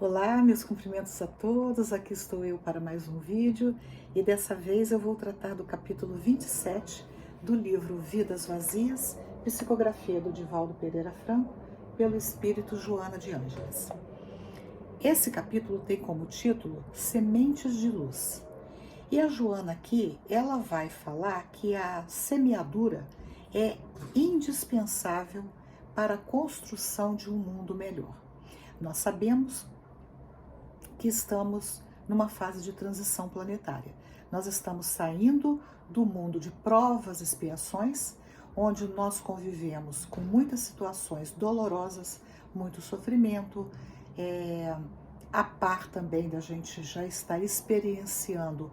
Olá, meus cumprimentos a todos, aqui estou eu para mais um vídeo e dessa vez eu vou tratar do capítulo 27 do livro Vidas Vazias, psicografia do Divaldo Pereira Franco, pelo espírito Joana de Ângeles. Esse capítulo tem como título Sementes de Luz. E a Joana aqui, ela vai falar que a semeadura é indispensável para a construção de um mundo melhor. Nós sabemos que estamos numa fase de transição planetária. Nós estamos saindo do mundo de provas e expiações, onde nós convivemos com muitas situações dolorosas, muito sofrimento, a par também da gente já estar experienciando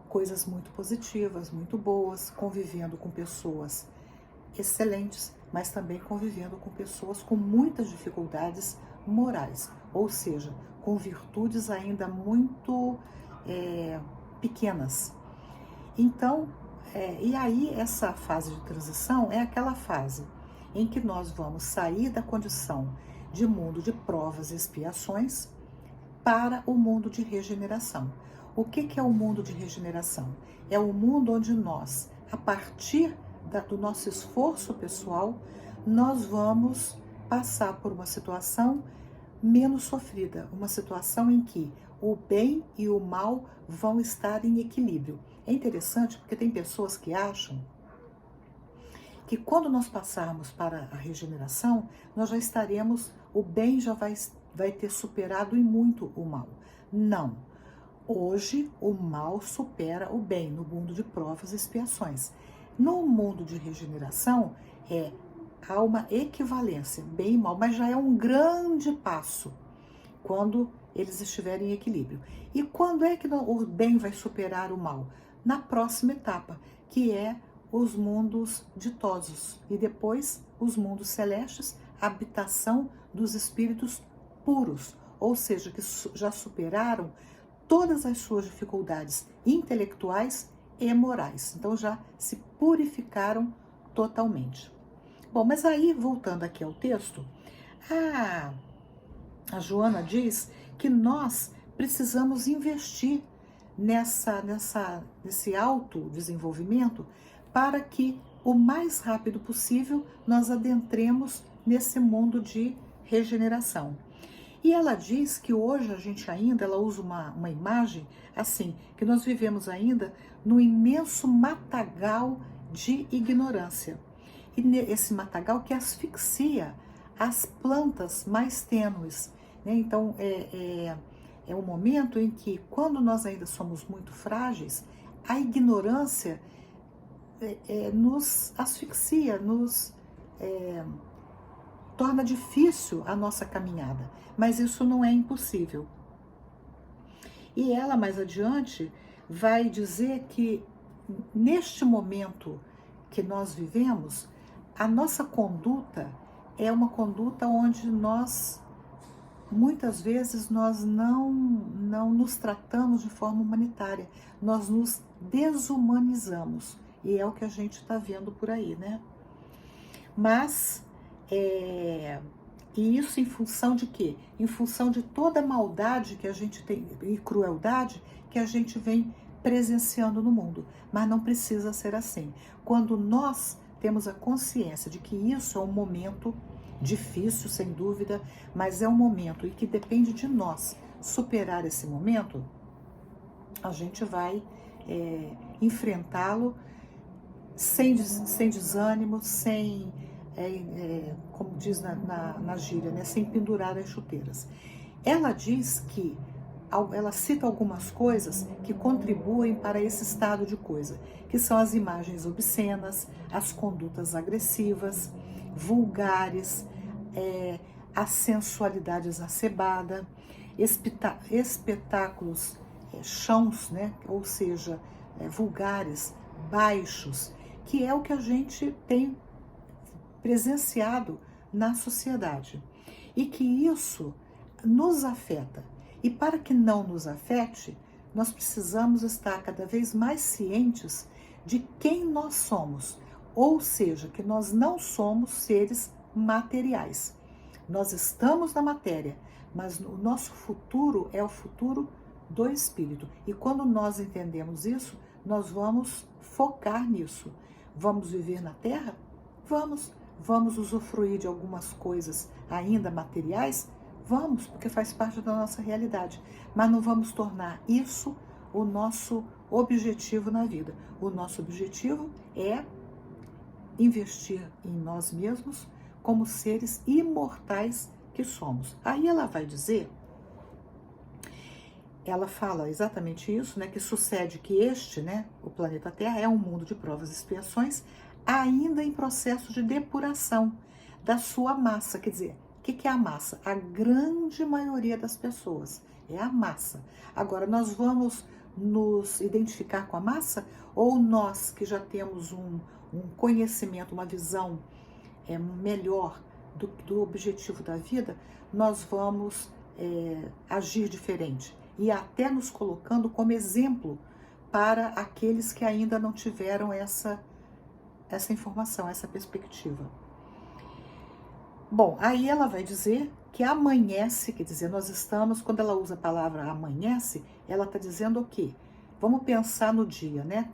coisas muito positivas, muito boas, convivendo com pessoas excelentes, mas também convivendo com pessoas com muitas dificuldades morais, ou seja, com virtudes ainda muito pequenas. Então, e aí essa fase de transição é aquela fase em que nós vamos sair da condição de mundo de provas e expiações para o mundo de regeneração. O que é o mundo de regeneração? É o mundo onde nós, a partir do nosso esforço pessoal, nós vamos passar por uma situação menos sofrida, uma situação em que o bem e o mal vão estar em equilíbrio. É interessante porque tem pessoas que acham que quando nós passarmos para a regeneração, nós já estaremos, o bem já vai ter superado em muito o mal. Não. Hoje, o mal supera o bem no mundo de provas e expiações. No mundo de regeneração, há uma equivalência, bem e mal, mas já é um grande passo quando eles estiverem em equilíbrio. E quando é que o bem vai superar o mal? Na próxima etapa, que é os mundos ditosos e depois os mundos celestes, a habitação dos espíritos puros, ou seja, que já superaram todas as suas dificuldades intelectuais e morais. Então já se purificaram totalmente. Bom, mas aí, voltando aqui ao texto, a Joana diz que nós precisamos investir nesse autodesenvolvimento para que o mais rápido possível nós adentremos nesse mundo de regeneração. E ela diz que hoje a gente ainda, ela usa uma imagem assim, que nós vivemos ainda no imenso matagal de ignorância. E esse matagal que asfixia as plantas mais tênues, né? Então, é um momento em que, quando nós ainda somos muito frágeis, a ignorância nos asfixia, nos torna difícil a nossa caminhada, mas isso não é impossível. E ela, mais adiante, vai dizer que, neste momento que nós vivemos, a nossa conduta é uma conduta onde nós, muitas vezes, nós não nos tratamos de forma humanitária, nós nos desumanizamos, e é o que a gente está vendo por aí, né? Mas, e isso em função de quê? Em função de toda a maldade que a gente tem, e crueldade que a gente vem presenciando no mundo. Mas não precisa ser assim. Quando nós temos a consciência de que isso é um momento difícil, sem dúvida, mas é um momento e que depende de nós superar esse momento, a gente vai enfrentá-lo sem desânimo, sem, como diz na gíria, né, sem pendurar as chuteiras. Ela diz que, ela cita algumas coisas que contribuem para esse estado de coisa, que são as imagens obscenas, as condutas agressivas, vulgares, a sensualidade exacerbada, espetáculos chãos, né, ou seja, vulgares, baixos, que é o que a gente tem presenciado na sociedade e que isso nos afeta. E para que não nos afete, nós precisamos estar cada vez mais cientes de quem nós somos, ou seja, que nós não somos seres materiais. Nós estamos na matéria, mas o nosso futuro é o futuro do espírito. E quando nós entendemos isso, nós vamos focar nisso. Vamos viver na Terra? Vamos. Vamos usufruir de algumas coisas ainda materiais? Vamos, porque faz parte da nossa realidade. Mas não vamos tornar isso o nosso objetivo na vida. O nosso objetivo é investir em nós mesmos como seres imortais que somos. Aí ela vai dizer, ela fala exatamente isso, né, que sucede que este, né, o planeta Terra, é um mundo de provas e expiações, ainda em processo de depuração da sua massa. Quer dizer, o que é a massa? A grande maioria das pessoas é a massa. Agora, nós vamos nos identificar com a massa, ou nós que já temos um conhecimento, uma visão melhor do objetivo da vida, nós vamos agir diferente e até nos colocando como exemplo para aqueles que ainda não tiveram essa informação, essa perspectiva. Bom, aí ela vai dizer que amanhece, quer dizer, nós estamos, quando ela usa a palavra amanhece, ela está dizendo o quê? Vamos pensar no dia, né?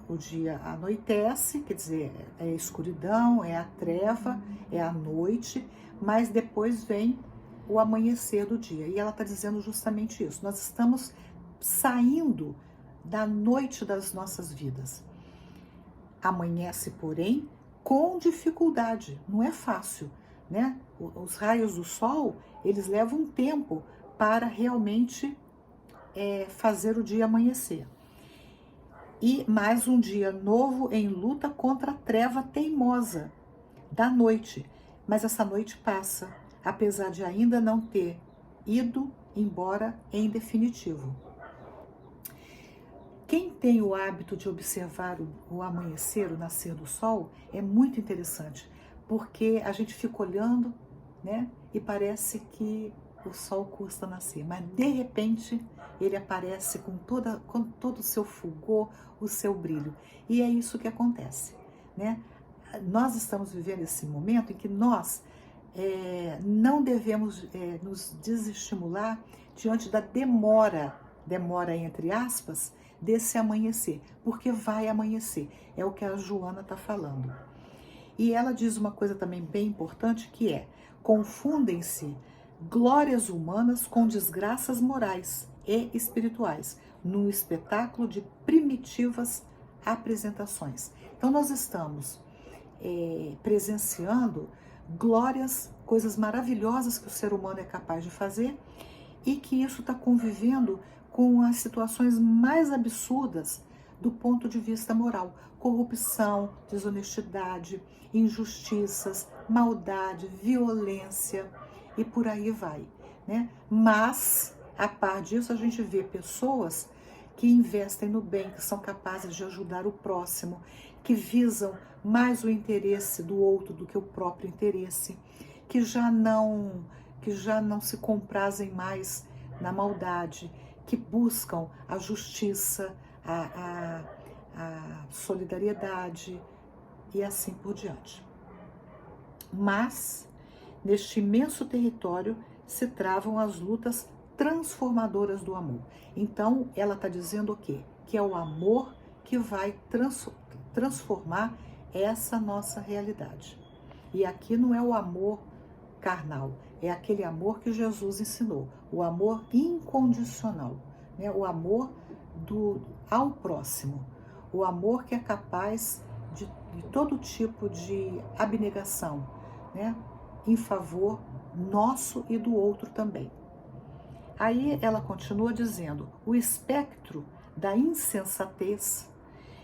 O dia anoitece, quer dizer, é a escuridão, é a treva, é a noite, mas depois vem o amanhecer do dia. E ela está dizendo justamente isso. Nós estamos saindo da noite das nossas vidas. Amanhece, porém, com dificuldade. Não é fácil, né? Os raios do sol, eles levam um tempo para realmente fazer o dia amanhecer. E mais um dia novo em luta contra a treva teimosa da noite. Mas essa noite passa, apesar de ainda não ter ido embora em definitivo. Quem tem o hábito de observar o amanhecer, o nascer do sol, é muito interessante, porque a gente fica olhando, né, e parece que o sol custa nascer, mas de repente ele aparece com todo o seu fulgor, o seu brilho. E é isso que acontece, né? Nós estamos vivendo esse momento em que nós não devemos nos desestimular diante da demora entre aspas, desse amanhecer, porque vai amanhecer. É o que a Joana está falando. E ela diz uma coisa também bem importante, que é: confundem-se glórias humanas com desgraças morais e espirituais, num espetáculo de primitivas apresentações. Então nós estamos presenciando glórias, coisas maravilhosas que o ser humano é capaz de fazer, e que isso está convivendo com as situações mais absurdas do ponto de vista moral. Corrupção, desonestidade, injustiças, maldade, violência e por aí vai, né? Mas, a par disso, a gente vê pessoas que investem no bem, que são capazes de ajudar o próximo, que visam mais o interesse do outro do que o próprio interesse, que já não se comprazem mais na maldade, que buscam a justiça, a solidariedade e assim por diante. Mas, neste imenso território, se travam as lutas transformadoras do amor. Então, ela está dizendo o quê? Que é o amor que vai transformar essa nossa realidade. E aqui não é o amor carnal, é aquele amor que Jesus ensinou, o amor incondicional, né? O amor ao próximo, o amor que é capaz de todo tipo de abnegação, né? Em favor nosso e do outro também. Aí ela continua dizendo: o espectro da insensatez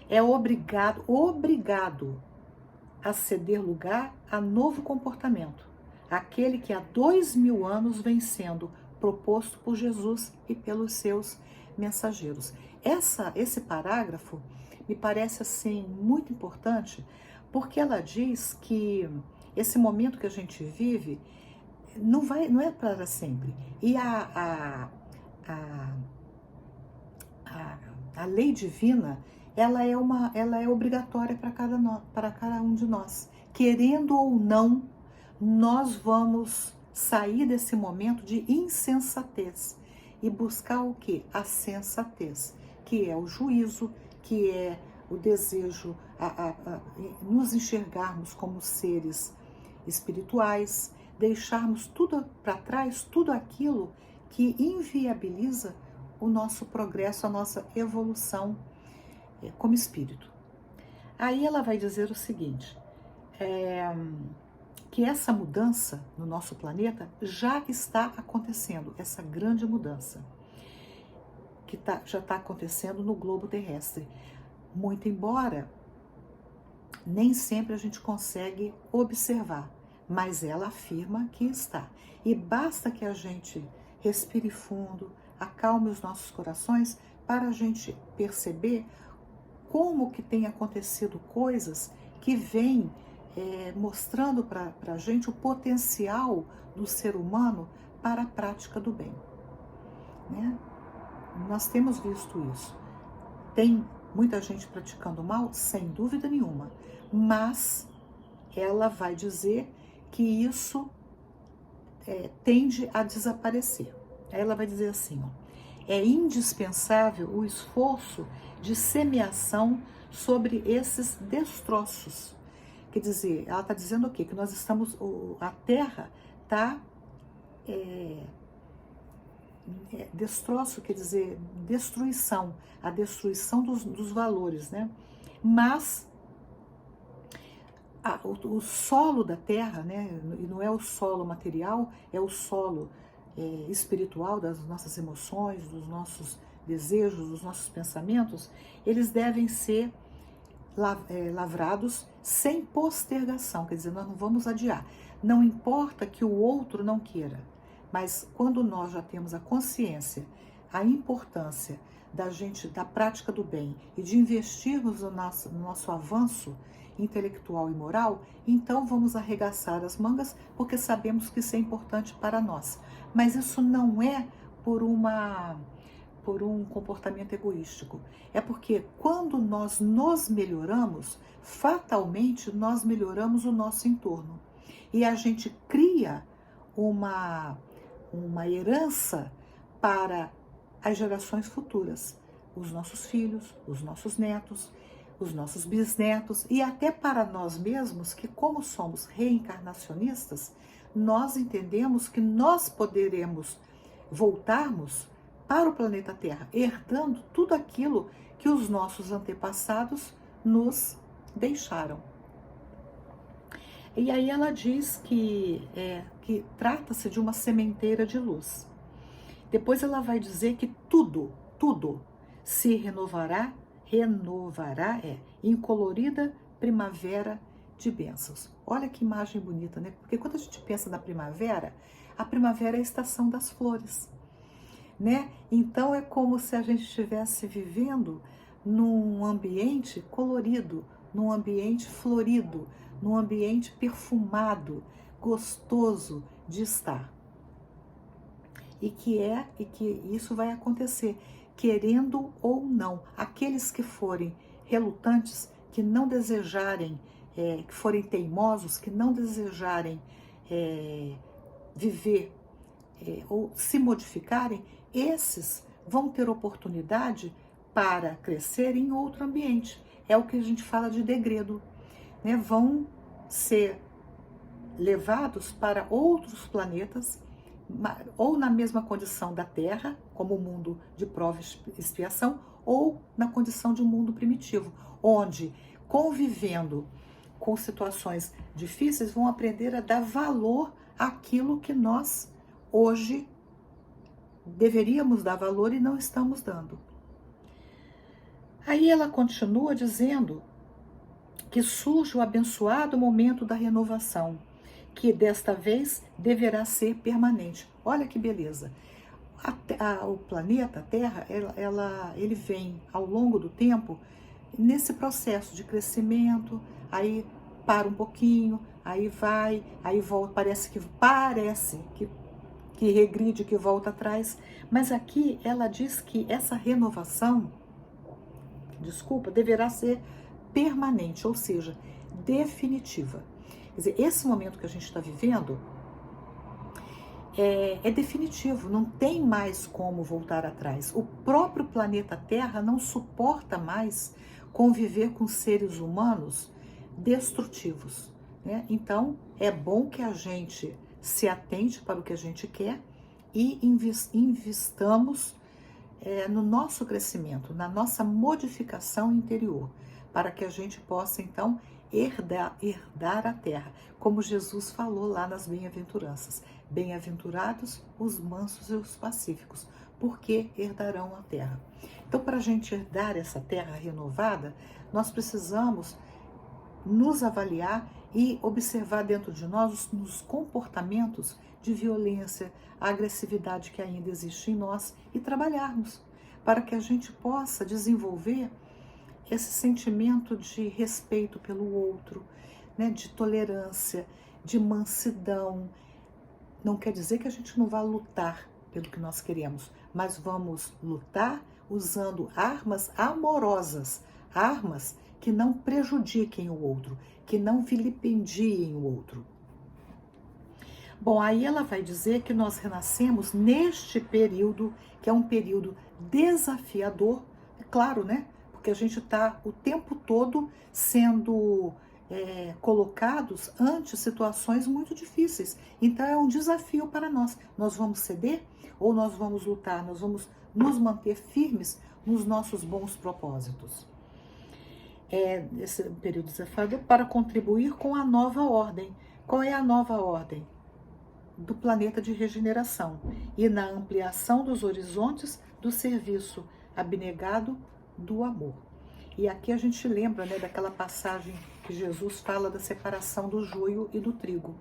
é obrigado a ceder lugar a novo comportamento, aquele que há 2000 anos vem sendo proposto por Jesus e pelos seus mensageiros. Esse parágrafo me parece assim muito importante, porque ela diz que esse momento que a gente vive não é para sempre. E a lei divina, ela é obrigatória para cada um de nós. Querendo ou não, nós vamos sair desse momento de insensatez e buscar o que? A sensatez, que é o juízo, que é o desejo a nos enxergarmos como seres espirituais, deixarmos tudo para trás, tudo aquilo que inviabiliza o nosso progresso, a nossa evolução como espírito. Aí ela vai dizer o seguinte, que essa mudança no nosso planeta já está acontecendo, essa grande mudança, que já está acontecendo no globo terrestre. Muito embora nem sempre a gente consegue observar, mas ela afirma que está. E basta que a gente respire fundo, acalme os nossos corações para a gente perceber como que tem acontecido coisas que vêm mostrando para a gente o potencial do ser humano para a prática do bem, né? Nós temos visto isso. Tem muita gente praticando mal, sem dúvida nenhuma, mas ela vai dizer que isso tende a desaparecer. Aí ela vai dizer assim, ó, é indispensável o esforço de semeação sobre esses destroços. Quer dizer, ela está dizendo o quê? Que nós estamos, a Terra está destroço, quer dizer, destruição, a destruição dos valores, né? Mas o solo da Terra, né? E não é o solo material, é o solo espiritual das nossas emoções, dos nossos desejos, dos nossos pensamentos, eles devem ser lavrados sem postergação, quer dizer, nós não vamos adiar. Não importa que o outro não queira, mas quando nós já temos a consciência, a importância da prática do bem e de investirmos no nosso avanço intelectual e moral, então vamos arregaçar as mangas, porque sabemos que isso é importante para nós. Mas isso não é por um comportamento egoístico. É porque quando nós nos melhoramos, fatalmente nós melhoramos o nosso entorno. E a gente cria uma herança para as gerações futuras. Os nossos filhos, os nossos netos, os nossos bisnetos e até para nós mesmos, que como somos reencarnacionistas, nós entendemos que nós poderemos voltarmos para o planeta Terra, herdando tudo aquilo que os nossos antepassados nos deixaram. E aí ela diz que trata-se de uma sementeira de luz. Depois ela vai dizer que tudo se renovará em colorida primavera de bênçãos. Olha que imagem bonita, né? Porque quando a gente pensa na primavera, a primavera é a estação das flores, né? Então é como se a gente estivesse vivendo num ambiente colorido, num ambiente florido, num ambiente perfumado, gostoso de estar. E que isso vai acontecer, querendo ou não. Aqueles que forem relutantes, que não desejarem, que forem teimosos, que não desejarem viver ou se modificarem, esses vão ter oportunidade para crescer em outro ambiente. É o que a gente fala de degredo, né? Vão ser levados para outros planetas, ou na mesma condição da Terra, como o mundo de prova e expiação, ou na condição de um mundo primitivo, onde, convivendo com situações difíceis, vão aprender a dar valor àquilo que nós hoje deveríamos dar valor e não estamos dando. Aí ela continua dizendo que surge o abençoado momento da renovação, que desta vez deverá ser permanente. Olha que beleza. O planeta, a Terra, ele vem ao longo do tempo nesse processo de crescimento, aí para um pouquinho, aí vai, aí volta, parece que regride, que volta atrás. Mas aqui ela diz que essa renovação, deverá ser permanente, ou seja, definitiva. Quer dizer, esse momento que a gente está vivendo é definitivo, não tem mais como voltar atrás. O próprio planeta Terra não suporta mais conviver com seres humanos destrutivos, né? Então, é bom que a gente se atente para o que a gente quer e investamos no nosso crescimento, na nossa modificação interior, para que a gente possa, então, herdar a terra, como Jesus falou lá nas bem-aventuranças. Bem-aventurados os mansos e os pacíficos, porque herdarão a terra. Então, para a gente herdar essa terra renovada, nós precisamos nos avaliar e observar dentro de nós os comportamentos de violência, a agressividade que ainda existe em nós e trabalharmos para que a gente possa desenvolver esse sentimento de respeito pelo outro, né, de tolerância, de mansidão. Não quer dizer que a gente não vá lutar pelo que nós queremos, mas vamos lutar usando armas amorosas, armas que não prejudiquem o outro, que não vilipendiem o outro. Bom, aí ela vai dizer que nós renascemos neste período, que é um período desafiador, é claro, né? Porque a gente está o tempo todo sendo colocados ante situações muito difíceis. Então é um desafio para nós. Nós vamos ceder ou nós vamos lutar? Nós vamos nos manter firmes nos nossos bons propósitos. Esse período desafiador para contribuir com a nova ordem. Qual é a nova ordem? Do planeta de regeneração e na ampliação dos horizontes do serviço abnegado do amor. E aqui a gente lembra, né, daquela passagem que Jesus fala da separação do joio e do trigo.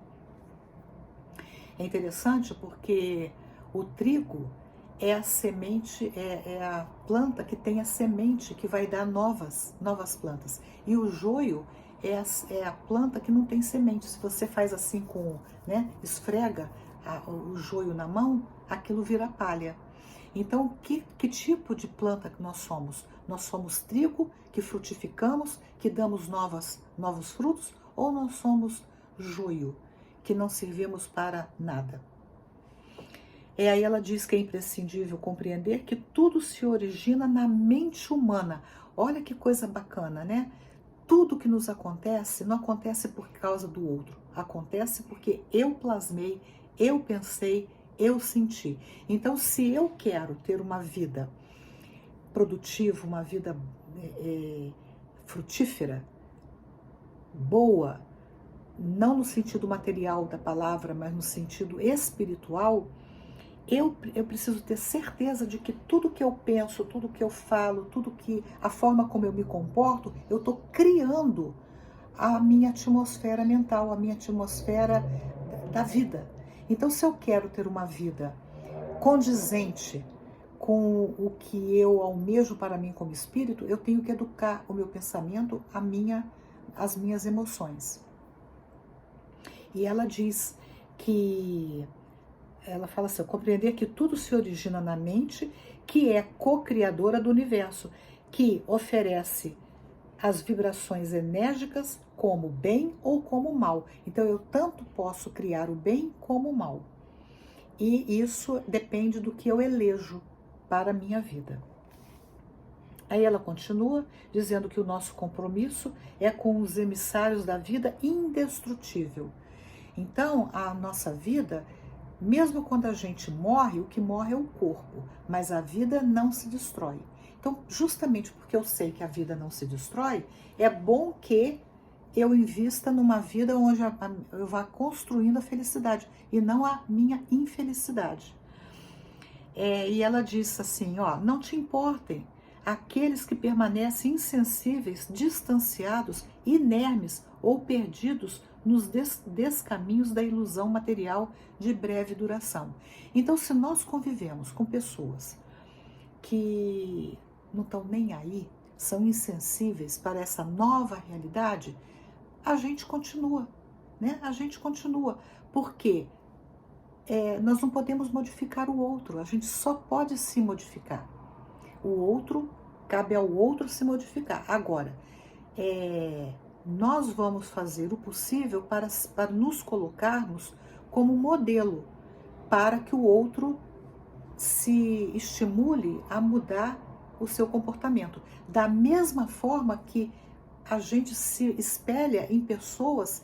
É interessante porque o trigo é a semente, é a planta que tem a semente que vai dar novas plantas. E o joio é a planta que não tem semente. Se você faz assim né, esfrega o joio na mão, aquilo vira palha. Então, que tipo de planta que nós somos? Nós somos trigo que frutificamos, que damos novos frutos, ou nós somos joio, que não servimos para nada? Aí ela diz que é imprescindível compreender que tudo se origina na mente humana. Olha que coisa bacana, né? Tudo que nos acontece não acontece por causa do outro. Acontece porque eu plasmei, eu pensei, eu senti. Então, se eu quero ter uma vida produtiva, uma vida frutífera, boa, não no sentido material da palavra, mas no sentido espiritual, eu preciso ter certeza de que tudo que eu penso, tudo que eu falo, a forma como eu me comporto, eu estou criando a minha atmosfera mental, a minha atmosfera da vida. Então, se eu quero ter uma vida condizente com o que eu almejo para mim como espírito, eu tenho que educar o meu pensamento, as minhas emoções. E ela diz que ela fala assim, compreender que tudo se origina na mente, que é co-criadora do universo, que oferece as vibrações enérgicas como bem ou como mal. Então, eu tanto posso criar o bem como o mal. E isso depende do que eu elejo para a minha vida. Aí ela continua dizendo que o nosso compromisso é com os emissários da vida indestrutível. Então, a nossa vida, mesmo quando a gente morre, o que morre é o corpo, mas a vida não se destrói. Então, justamente porque eu sei que a vida não se destrói, é bom que eu invista numa vida onde eu vá construindo a felicidade e não a minha infelicidade. E ela disse assim, não te importem aqueles que permanecem insensíveis, distanciados, inermes ou perdidos nos descaminhos da ilusão material de breve duração. Então, se nós convivemos com pessoas que não estão nem aí, são insensíveis para essa nova realidade, a gente continua, né? A gente continua, porque nós não podemos modificar o outro, a gente só pode se modificar. O outro, cabe ao outro se modificar. Agora, nós vamos fazer o possível para nos colocarmos como modelo para que o outro se estimule a mudar o seu comportamento. Da mesma forma que a gente se espelha em pessoas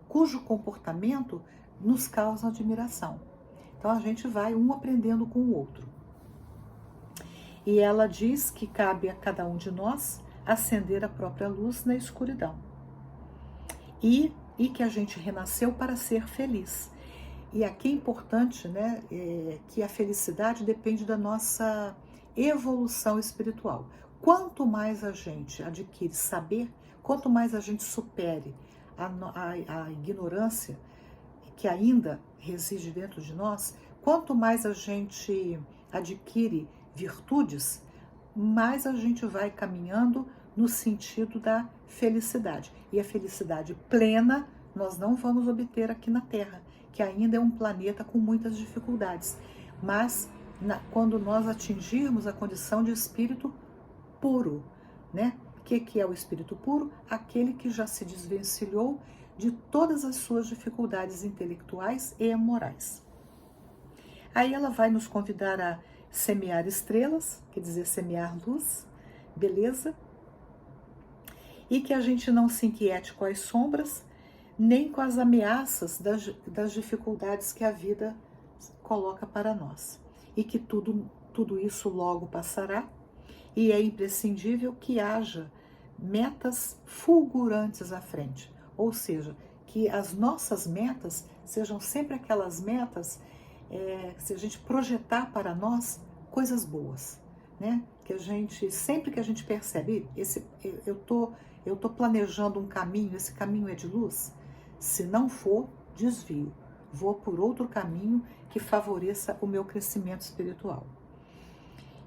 cujo comportamento nos causa admiração. Então a gente vai um aprendendo com o outro. E ela diz que cabe a cada um de nós acender a própria luz na escuridão. E que a gente renasceu para ser feliz. E aqui é importante, né, que a felicidade depende da nossa evolução espiritual. Quanto mais a gente adquire saber, quanto mais a gente supere a ignorância que ainda reside dentro de nós, quanto mais a gente adquire virtudes, mais a gente vai caminhando no sentido da felicidade. E a felicidade plena nós não vamos obter aqui na Terra, que ainda é um planeta com muitas dificuldades. Mas quando nós atingirmos a condição de espírito puro, né? O que é o espírito puro? Aquele que já se desvencilhou de todas as suas dificuldades intelectuais e morais. Aí ela vai nos convidar a semear estrelas, quer dizer, semear luz, beleza? E que a gente não se inquiete com as sombras, nem com as ameaças das dificuldades que a vida coloca para nós. E que tudo isso logo passará, e é imprescindível que haja metas fulgurantes à frente. Ou seja, que as nossas metas sejam sempre aquelas metas, se a gente projetar para nós coisas boas, né? Que a gente, sempre que a gente percebe, eu tô planejando um caminho, esse caminho é de luz, se não for, desvio, vou por outro caminho que favoreça o meu crescimento espiritual.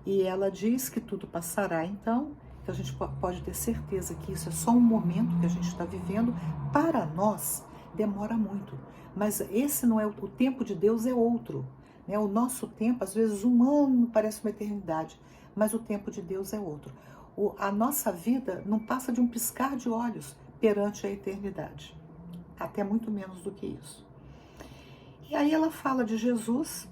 E ela diz que tudo passará, então, que a gente pode ter certeza que isso é só um momento que a gente está vivendo. Para nós, demora muito, mas esse não é o tempo de Deus, é outro, né? O nosso tempo, às vezes um ano parece uma eternidade, mas o tempo de Deus é outro. A nossa vida não passa de um piscar de olhos perante a eternidade, até muito menos do que isso. E aí ela fala de Jesus,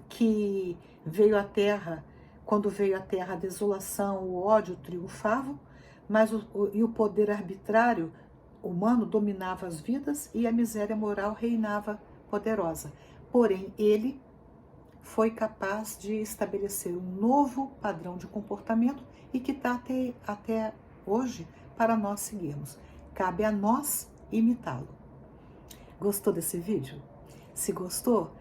que veio à Terra, quando veio à Terra a desolação, o ódio triunfavam, mas o poder arbitrário humano dominava as vidas e a miséria moral reinava poderosa. Porém, ele foi capaz de estabelecer um novo padrão de comportamento e que está até hoje para nós seguirmos. Cabe a nós imitá-lo. Gostou desse vídeo? Se gostou,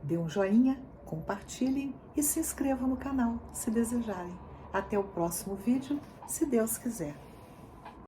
dê um joinha, compartilhem e se inscrevam no canal, se desejarem. Até o próximo vídeo, se Deus quiser.